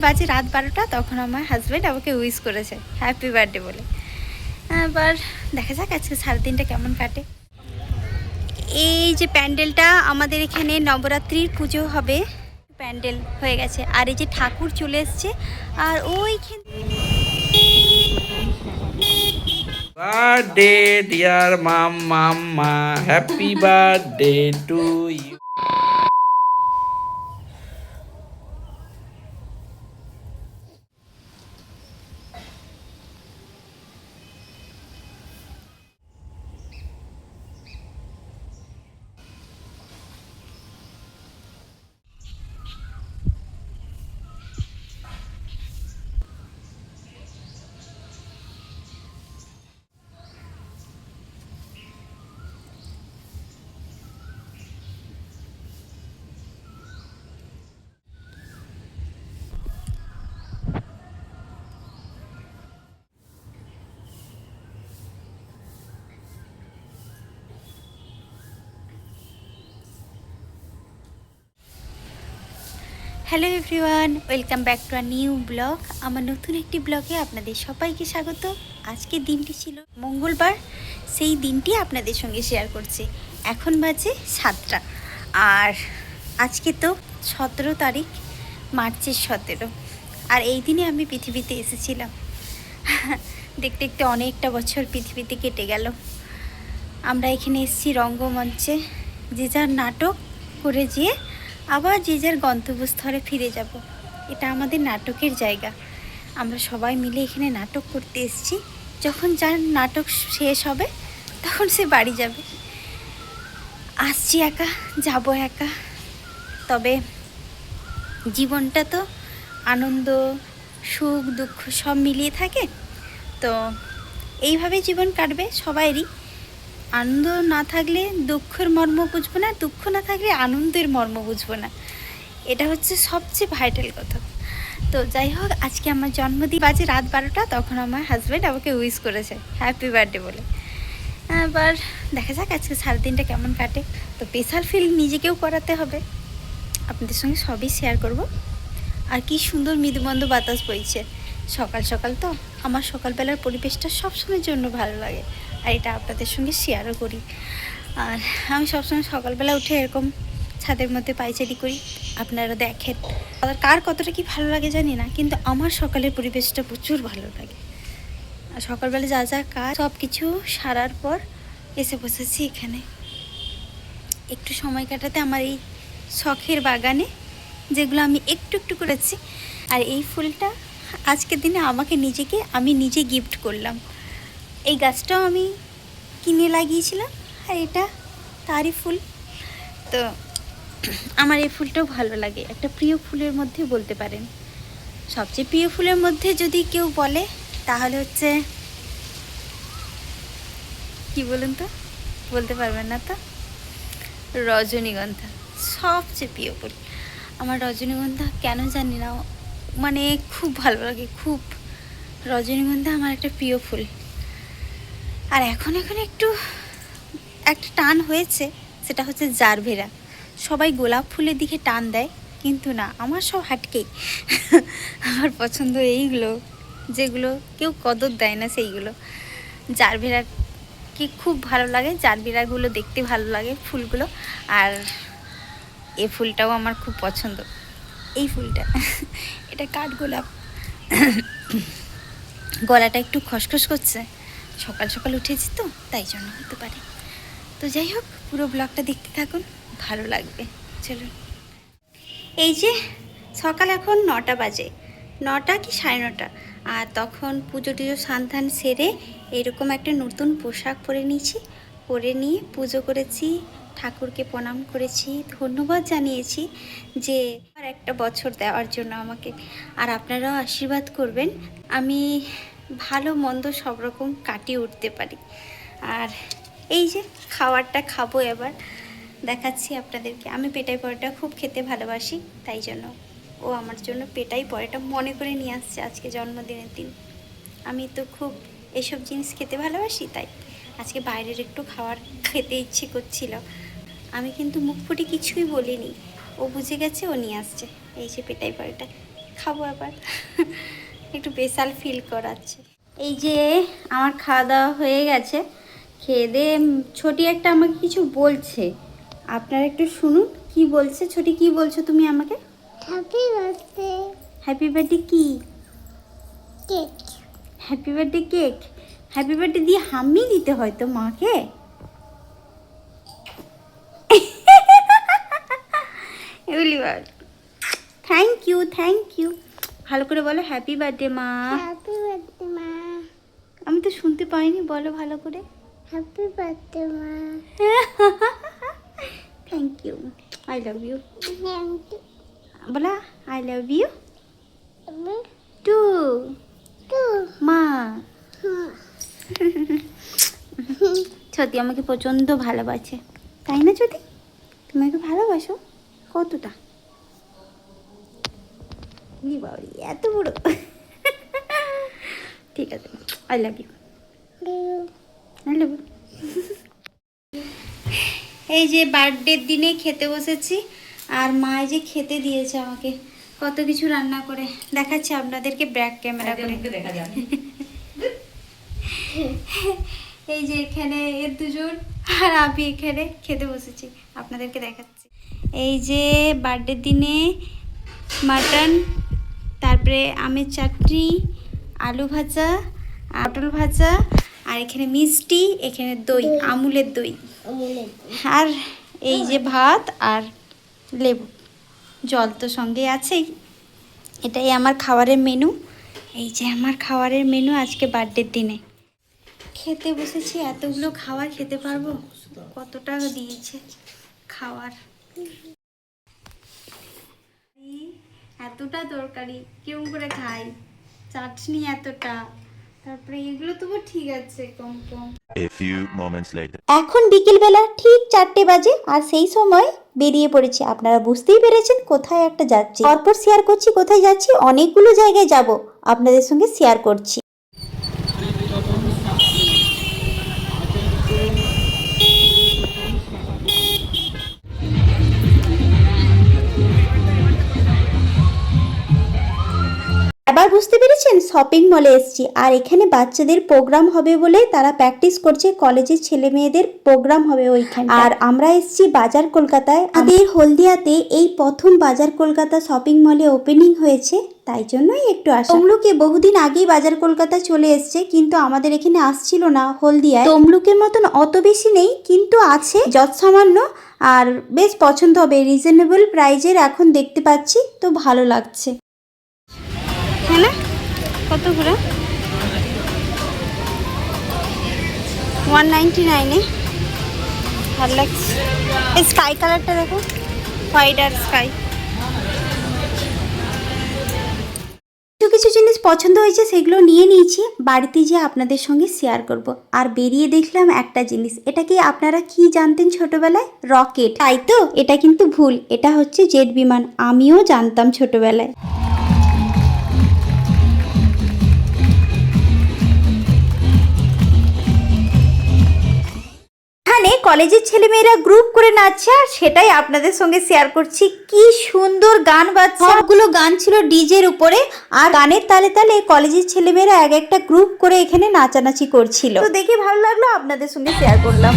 বাজে রাত 12টা, তখন আমার হাজব্যান্ড আমাকে উইশ করেছে হ্যাপি বার্থডে বলে। এবার দেখা যাক আজকে সারাদিনটা কেমন কাটে। এই যে প্যান্ডেলটা, আমাদের এখানে নবরাত্রির পুজো হবে, প্যান্ডেল হয়ে গেছে আর এই যে ঠাকুর চলে এসছে। আর ওইখানে birthday dear mamma, happy birthday to you. Hello everyone, welcome back to a new blog. আমার নতুন একটি ব্লগে আপনাদের সবাইকে স্বাগত। আজকের দিনটি ছিল মঙ্গলবার, সেই দিনটি আপনাদের সঙ্গে শেয়ার করছি। এখন বাজে 7টা, আর আজকে তো 17 তারিখ, মার্চের 17। আর এই দিনে আমি পৃথিবীতে এসেছিলাম। দেখতে দেখতে অনেকটা বছর পৃথিবীতে কেটে গেল। আমরা এখানে এসেছি রঙ্গমঞ্চে, যে যার নাটক করে যেয়ে আবার যে যার গন্তব্যস্থলে ফিরে যাব। এটা আমাদের নাটকের জায়গা। আমরা সবাই মিলে এখানে নাটক করতে এসেছি। যখন যার নাটক শেষ হবে তখন সে বাড়ি যাবে। আসছি একা, যাব একা। তবে জীবনটা তো আনন্দ, সুখ, দুঃখ সব মিলিয়ে থাকে। তো এইভাবে জীবন কাটবে সবাইরই। আনন্দ না থাকলে দুঃখের মর্ম বুঝবো না, দুঃখ না থাকলে আনন্দের মর্ম বুঝবো না। এটা হচ্ছে সবচেয়ে ভাইটাল কথা। তো যাই হোক, আজকে আমার জন্মদিন, বাজে রাত 12টা, তখন আমার হাজব্যান্ড আমাকে উইশ করেছে হ্যাপি বার্থডে বলে। এবার দেখা যাক আজকে সারাদিনটা কেমন কাটে। তো স্পেশাল ফিল নিজেকেও করাতে হবে। আপনাদের সঙ্গে সবই শেয়ার করব। আর কি সুন্দর মৃদুমন্দ বাতাস বইছে সকাল সকাল। তো আমার সকালবেলার পরিবেশটা সবসময়ের জন্য ভালো লাগে, আর এটা আপনাদের সঙ্গে শেয়ারও করি। আর আমি সবসময় সকালবেলা উঠে এরকম ছাদের মধ্যে পায়চারি করি, আপনারা দেখেন। কার কতটা কি ভালো লাগে জানি না, কিন্তু আমার সকালের পরিবেশটা প্রচুর ভালো লাগে। আর সকালবেলা যা যা কাজ সব কিছু সারার পর এসে বসেছি এখানে একটু সময় কাটাতে আমার এই শখের বাগানে, যেগুলো আমি একটু একটু করেছি। আর এই ফুলটা আজকের দিনে আমি নিজে গিফট করলাম। এই গাছটাও আমি কিনে লাগিয়েছিলাম, আর এটা তারই ফুল। তো আমার এই ফুলটাও ভালো লাগে, একটা প্রিয় ফুলের মধ্যে বলতে পারেন। সবচেয়ে প্রিয় ফুলের মধ্যে যদি কেউ বলে তাহলে হচ্ছে কি বলুন তো, বলতে পারবেন না তো? রজনীগন্ধা সবচেয়ে প্রিয় ফুল আমার। রজনীগন্ধা কেন জানি না, মানে খুব ভালো লাগে, খুব। রজনীগন্ধা আমার একটা প্রিয় ফুল। আর এখন একটু একটা টান হয়েছে, সেটা হচ্ছে জারভেরা। সবাই গোলাপ ফুলের দিকে টান দেয়, কিন্তু না, আমার সব হাটকেই। আমার পছন্দ এইগুলো, যেগুলো কেউ কদর দেয় না, সেইগুলো। জারভেরা কি খুব ভালো লাগে, জারভেরাগুলো দেখতে ভালো লাগে ফুলগুলো। আর এই ফুলটাও আমার খুব পছন্দ, এই ফুলটা। এটা কাঠগোলাপ। গলাটা একটু খসখস করছে, সকাল সকাল উঠেছি তো, তাই জন্য হতে পারে। তো যাই হোক, পুরো ব্লগটা দেখতে থাকুন, ভালো লাগবে। চলুন। এই যে সকাল এখন 9টা বাজে, 9টা কি 9:30। আর তখন পুজো টুজো স্নান সেরে এরকম একটা নতুন পোশাক পরে নিয়েছি। পরে নিয়ে পুজো করেছি, ঠাকুরকে প্রণাম করেছি, ধন্যবাদ জানিয়েছি যে আর একটা বছর দেওয়ার জন্য আমাকে। আর আপনারাও আশীর্বাদ করবেন আমি ভালো মন্দ সব রকম কাটিয়ে উঠতে পারি। আর এই যে খাবারটা খাবো, এবার দেখাচ্ছি আপনাদেরকে। আমি পেটাই পরোটা খুব খেতে ভালোবাসি, তাই জন্য ও আমার জন্য পেটাই পরোটা মনে করে নিয়ে আসছে আজকে জন্মদিনের দিন। আমি তো খুব এসব জিনিস খেতে ভালোবাসি, তাই আজকে বাইরের একটু খাবার খেতে ইচ্ছে করছিল। আমি কিন্তু মুখ ফুটে কিছুই বলিনি, ও বুঝে গেছে, ও নিয়ে আসছে। এই যে পেটাই পরোটা খাবো আবার। একটু স্পেশাল ফিল করাচ্ছে। এই যে আমার খাওয়া দাওয়া হয়ে গেছে, খেয়ে দিয়ে ছোটি একটা আমাকে কিছু বলছে, আপনারা একটু শুনুন কি বলছে। ছোটি কি বলছো তুমি আমাকে? হ্যাপি বার্থডে হ্যাপি বার্থডে কি? Cake. Happy birthday cake? Happy birthday দিয়ে হাম্মি দিতে হয় তো মাকে। Thank you, thank you. ভালো করে বলো হ্যাপি বার্থডে মা। হ্যাপি বার্থডে মা। আমি তো শুনতে পাইনি, বলো ভালো করে। হ্যাপি বার্থডে মা। Thank you, I love you. Thank you. বলা আই লাভ ইউ আমি টু টু মা। সত্যি আমাকে প্রচণ্ড ভালোবাসে, তাই না যদি? তুমি আমাকে ভালোবাসো কতটা? ই বাবারে, এত বড়। ঠিক আছে, I love you, I love you. এই যে বার্থডের দিনে খেতে বসেছি, আর মা এই যে খেতে দিয়েছে আমাকে কত কিছু রান্না করে, দেখাচ্ছি আপনাদেরকে ব্যাক ক্যামেরা করে। এই যে এখানে এর দুজন আর আমি এখানে খেতে বসেছি, আপনাদেরকে দেখাচ্ছি। এই যে বার্থডের দিনে মাটন, তারপরে আমের চাটনি, আলু ভাজা, পটল ভাজা, আর এখানে মিষ্টি, এখানে দই, আমুলের দই, আর এই যে ভাত আর লেবু, জল তো সঙ্গে আছেই। এটাই আমার খাবারের মেনু। এই যে আমার খাবারের মেনু আজকে বার্থডের দিনে। খেতে বসেছি, এতগুলো খাবার খেতে পারবো? কত টাকা দিয়েছে খাওয়ার। এতটা তরকারি কেমন করে খাই, চাটনি এতটা, তারপরে এগুলো তবু ঠিক আছে কম কম। A few moments later. এখন বিকেলবেলা ঠিক 4টে বাজে, আর সেই সময় বেরিয়ে পড়েছি। আপনারা বুঝতেই পেরেছেন কোথায় একটা যাচ্ছি। তারপর শেয়ার করছি কোথায় যাচ্ছি, অনেকগুলো জায়গায় যাব, আপনাদের সঙ্গে শেয়ার করছি। এবার বুঝতে পেরেছেন, শপিং মলে এসেছি, আর এখানে বাচ্চাদের প্রোগ্রাম হবে বলে তারা প্র্যাকটিস করছে। কলেজের ছেলে মেয়েদের প্রোগ্রাম হবে ওইখানে। আর আমরা এসেছি বাজার কলকাতায়। আমাদের হলদিয়াতে এই প্রথম বাজার কলকাতা শপিং মলে ওপেনিং হয়েছে, তাই জন্যই একটু আসা। তমলুকে বহুদিন আগেই বাজার কলকাতা চলে এসছে, কিন্তু আমাদের এখানে আসছিল না হলদিয়ায়। তমলুকের মতন অত বেশি নেই, কিন্তু আছে যৎসামান্য, আর বেশ পছন্দ হবে। রিজনেবল প্রাইজের এখন দেখতে পাচ্ছি, তো ভালো লাগছে। হ্যাঁ না, কত করে? 199-এ ভালো লাগছে। এই স্কাই কালারটা দেখো, হোয়াইট আর স্কাই। কিছু কিছু জিনিস পছন্দ হয়েছে, সেগুলো নিয়ে নিয়েছি, বাড়িতে যেয়ে আপনাদের সঙ্গে শেয়ার করব। আর বেরিয়ে দেখলাম একটা জিনিস, এটা কি আপনারা কি জানতেন ছোটবেলায়? রকেট, তাই তো? এটা কিন্তু ভুল, এটা হচ্ছে জেট বিমান। আমিও জানতাম ছোটবেলায়। এখানে কলেজের ছেলেমেয়েরা গ্রুপ করে নাচছে, আর সেটাই আপনাদের সঙ্গে শেয়ার করছি। কি সুন্দর গান বাজছে, সবগুলো গান ছিল ডিজের উপরে, আর গানের তালে তালে কলেজের ছেলেমেয়েরা এক একটা গ্রুপ করে এখানে নাচানাচি করছিল। তো দেখে ভালো লাগলো, আপনাদের সঙ্গে শেয়ার করলাম।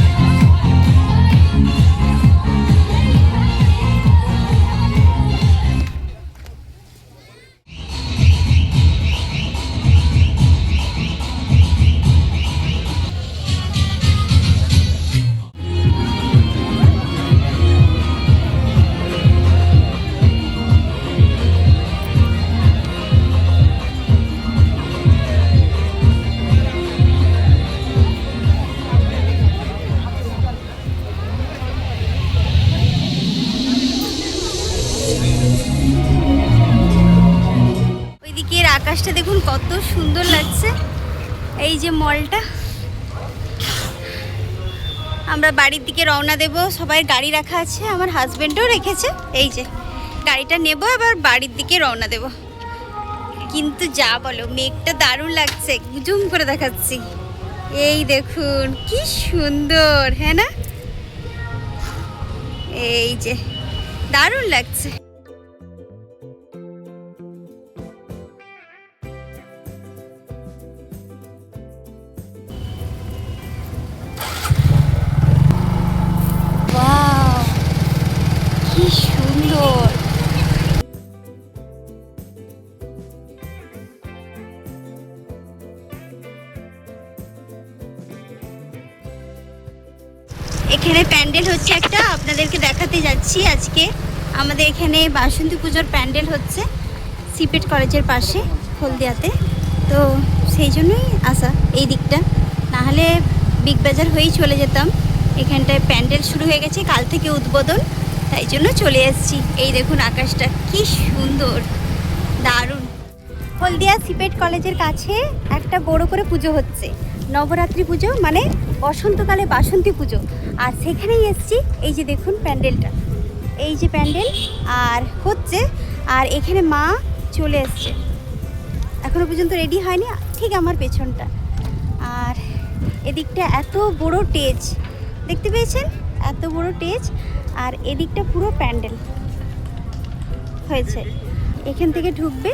ওইদিকের আকাশটা দেখুন কত সুন্দর লাগছে। এই যে মলটা, আমরা বাড়ির দিকে রওনা দেব। সবাই গাড়ি রাখা আছে, আমার হাজবেন্ডও রেখেছে। এই যে গাড়িটা নেব, আবার বাড়ির দিকে রওনা দেব। কিন্তু যা বলো, মেঘটা দারুণ লাগছে, জুম করে দেখাচ্ছি। এই দেখুন কি সুন্দর, হ্যাঁ না? এই যে দারুণ লাগছে। এখানে প্যান্ডেল হচ্ছে একটা, আপনাদেরকে দেখাতে যাচ্ছি আজকে। আমাদের এখানে বাসন্তী পুজোর প্যান্ডেল হচ্ছে সিপেট কলেজের পাশে হলদিয়াতে, তো সেই জন্যই আসা এই দিকটা, নাহলে বিগ বাজার হয়েই চলে যেতাম। এখানটায় প্যান্ডেল শুরু হয়ে গেছে, কাল থেকে উদ্বোধন, তাই জন্য চলে এসেছি। এই দেখুন আকাশটা কি সুন্দর, দারুণ। হলদিয়া সিপেট কলেজের কাছে একটা বড় করে পুজো হচ্ছে, নবরাত্রি পুজো, মানে বসন্তকালে বাসন্তী পুজো। আর সেখানেই এসেছি। এই যে দেখুন প্যান্ডেলটা, এই যে প্যান্ডেল আর হচ্ছে, আর এখানে মা চলে এসছে, এখনো পর্যন্ত রেডি হয়নি, ঠিক আমার পেছনটা। আর এদিকটা এত বড় স্টেজ দেখতে পেয়েছেন, এত বড় স্টেজ, আর এদিকটা পুরো প্যান্ডেল হয়েছে। এখান থেকে ঢুকবে,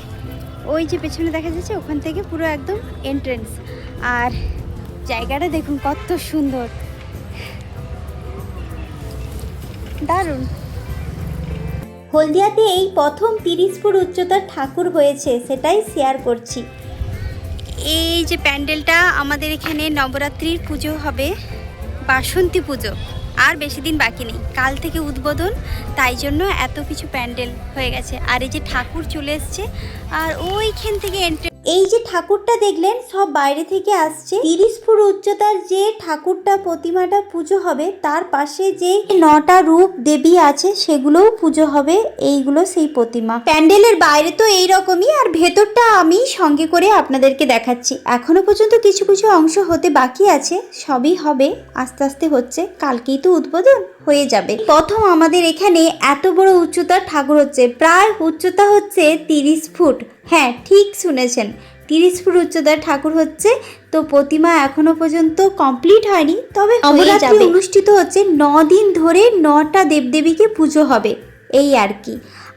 ওই যে পেছনে দেখা যাচ্ছে, ওখান থেকে পুরো একদম এন্ট্রেন্স। আর জায়গাটা দেখুন কত সুন্দর, দারুণ। হলদিয়াতে এই প্রথম 30 ফুট উচ্চতার ঠাকুর হয়েছে, সেটাই শেয়ার করছি। এই যে প্যান্ডেলটা, আমাদের এখানে নবরাত্রির পুজো হবে, বাসন্তী পুজো, আর বেশি দিন বাকি নেই, কাল থেকে উদ্বোধন, তাই জন্য এত কিছু প্যান্ডেল হয়ে গেছে। আর এই যে ঠাকুর চলে এসছে, আর ওইখান থেকে এই যে ঠাকুরটা দেখলেন সব বাইরে থেকে আসছে। 30 ফুট উচ্চতার যে ঠাকুরটা, প্রতিমাটা পুজো হবে, তার পাশে যে 9টা রূপ দেবী আছে সেগুলোও পুজো হবে। এইগুলো সেই প্রতিমা। প্যান্ডেলের বাইরে তো এইরকমই, আর ভেতরটা আমি সঙ্গে করে আপনাদেরকে দেখাচ্ছি। এখনো পর্যন্ত কিছু কিছু অংশ হতে বাকি আছে, সবই হবে, আস্তে আস্তে হচ্ছে, কালকেই তো উদ্বোধন হয়ে যাবে। প্রথম আমাদের এখানে এত বড় উচ্চতার ঠাকুর হচ্ছে, প্রায় উচ্চতা হচ্ছে 30 ফুট। হ্যাঁ, ঠিক শুনেছেন, 30 ফুট উচ্চতার ঠাকুর হচ্ছে। তো প্রতিমা এখনো পর্যন্ত কমপ্লিট হয়নি, তবে নবরাত্রি অনুষ্ঠিত হচ্ছে, 9 দিন ধরে 9টা দেবদেবীকে পুজো হবে, এই আর কি।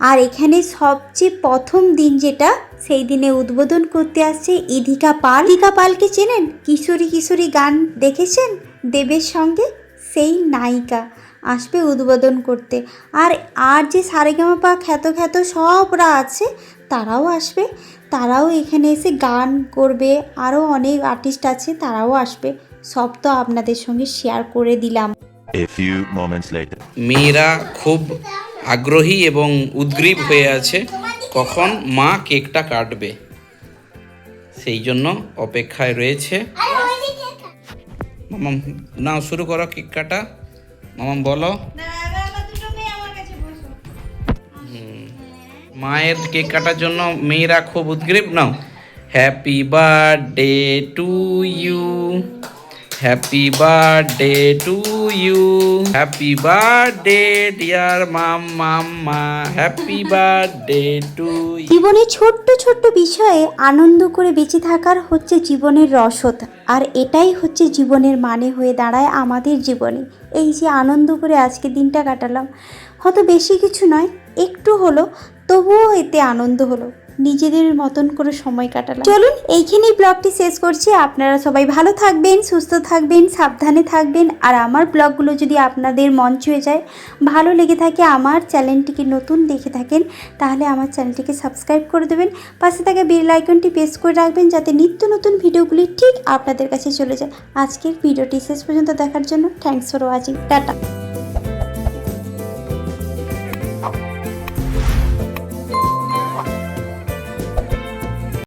আর এখানে সবচেয়ে প্রথম দিন যেটা, সেই দিনে উদ্বোধন করতে আসছে ইধিকা পাল। ইধিকা পালকে চেনেন? কিশোরী কিশোরী গান দেখেছেন দেবের সঙ্গে, সেই নায়িকা আসবে উদ্বোধন করতে। আর যে সারেগামাপা খ্যাত খ্যাত সবরা আছে, তারাও আসবে, তারাও এখানে এসে গান করবে। আরও অনেক আর্টিস্ট আছে, তারাও আসবে। সব তো আপনাদের সঙ্গে শেয়ার করে দিলাম। A few moments later. মেয়েরা খুব আগ্রহী এবং উদ্গ্রীব হয়ে আছে কখন মা কেকটা কাটবে, সেই জন্য অপেক্ষায় রয়েছে। মামাম নাও, শুরু করো কেক কাটা। মামাম বলো। মায়ের কেক কাটার জন্য মেয়েরা খুব উদ্গ্রীব। নাও, happy birthday to you, happy birthday to you, happy birthday dear mamma, happy birthday to you. জীবনে ছোট্ট ছোট্ট বিষয়ে আনন্দ করে বেঁচে থাকার হচ্ছে জীবনের রসদ, আর এটাই হচ্ছে জীবনের মানে হয়ে দাঁড়ায় আমাদের জীবনে। এই যে আনন্দ করে আজকে দিনটা কাটালাম, হয়তো বেশি কিছু নয়, একটু হলো, তবুও এতে আনন্দ হলো, নিজেদের মতন করে সময় কাটালাম। চলুন এইখানেই ব্লগটি শেষ করছি। আপনারা সবাই ভালো থাকবেন, সুস্থ থাকবেন, সাবধানে থাকবেন। আর আমার ব্লগগুলো যদি আপনাদের মন ছুঁয়ে যায়, ভালো লেগে থাকে, আমার চ্যানেলটিকে নতুন দেখে থাকেন, তাহলে আমার চ্যানেলটিকে সাবস্ক্রাইব করে দেবেন, পাশে থাকা বেল আইকনটি প্রেস করে রাখবেন, যাতে নিত্য নতুন ভিডিওগুলি ঠিক আপনাদের কাছে চলে যায়। আজকের ভিডিওটি শেষ পর্যন্ত দেখার জন্য থ্যাঙ্কস ফর ওয়াচিং, টাটা।